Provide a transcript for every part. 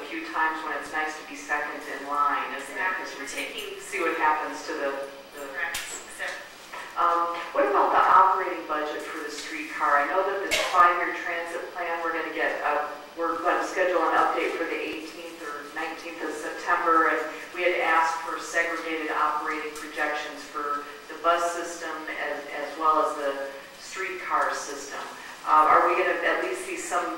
few times when it's nice to be second in line, isn't it? Because we're taking, see what happens to the what about the operating budget for the streetcar? I know that the 5-year transit plan, we're going to schedule an update for the 18th or 19th of September, and we had asked for segregated operating projections for the bus system as well as the streetcar system. Are we going to at least see some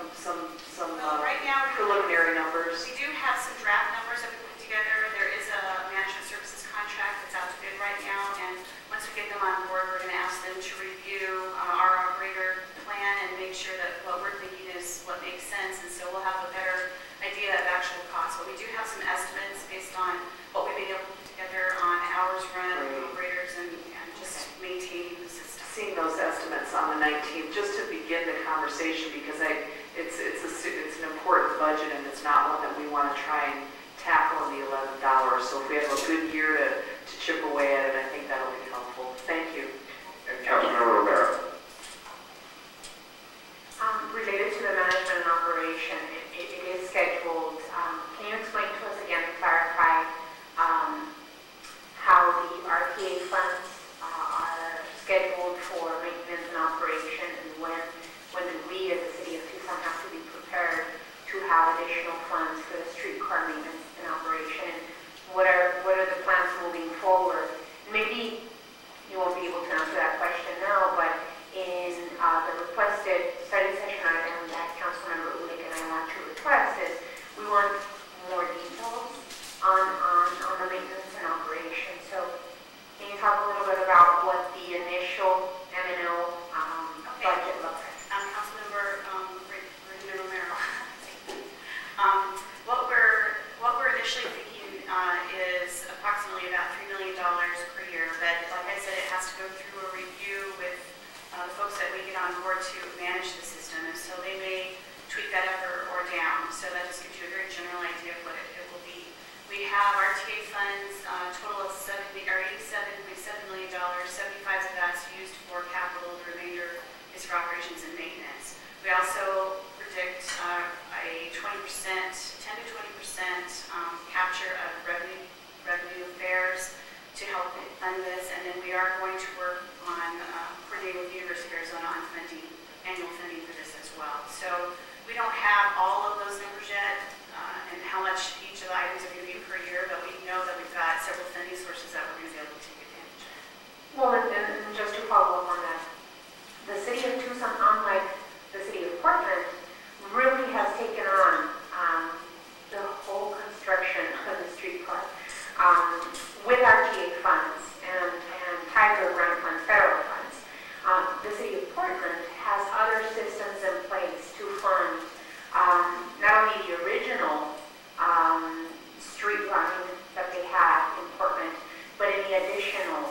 right now, preliminary numbers? We do have some draft numbers that we put together. There is a management services contract that's out to bid right now, and once we get them on board, we're going to ask them to review our operator plan and make sure that what we're thinking is what makes sense, and so we'll have a better idea of actual costs. But we do have some estimates based on what we've been able to put together on hours run, operators, and just maintaining the system. Seeing those estimates on the 19th, just to begin the conversation, because it's an important budget, and it's not one that we want to try and tackle in the 11th hour. So if we have a good year to chip away at it, I think that'll be helpful. Thank you. And Councilmember Romero. Related to the management and operation, it is scheduled. Can you explain to us again to clarify how the RTA funds are scheduled for maintenance and operation, and when we as the City of Tucson have to be prepared to have additional funds for the streetcar maintenance and operation? What are the plans moving forward? Maybe you won't be able to answer that question now, but in the requested study session item that Councilmember Ulich and I want to request is we want more details on the maintenance and operation. So can you talk a little bit about what the initial M&O budget looks like? Councilmember Regina Romero. What we're initially thinking is approximately about $3 million per year, but like I said, it has to go through a review with the folks that we get on board to manage the system, and so they may tweak that up or down. So that just gives you a very general idea of what it will be. We have RTA funds, total of $87.7 million. 75 of that's used for capital. The remainder is for operations and maintenance. We also predict a 10 to 20% capture of revenue fares to help fund this, and then we are going to work on coordinating with the University of Arizona on annual funding for this as well. So we don't have all of those numbers yet and how much each of the items are going to be per year, but we know that we've got several funding sources that we're going to be able to take advantage of. Well, and just to follow up on that, the City of Tucson, unlike the City of Portland, really has taken on the whole construction of the streetcar with RTA funds and Tiger grant funds, federal funds. The City of Portland has other systems in place to fund not only the original street line that they had in Portland, but any additional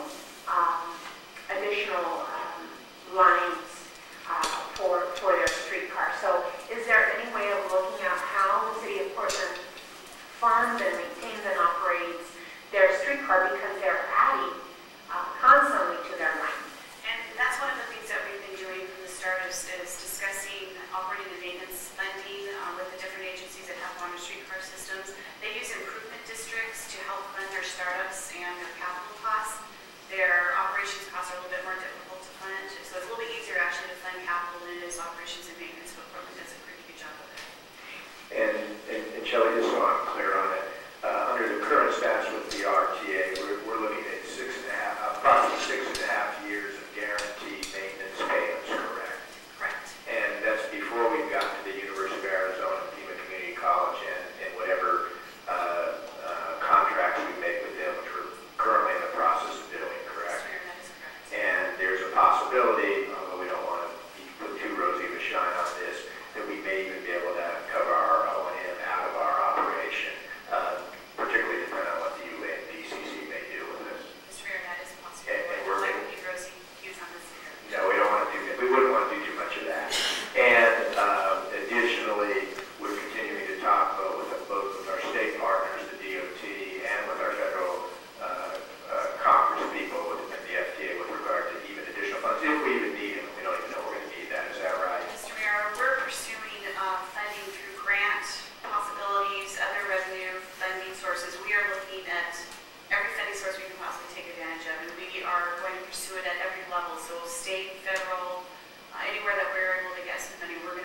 state, federal, anywhere that we're able to get some money, we're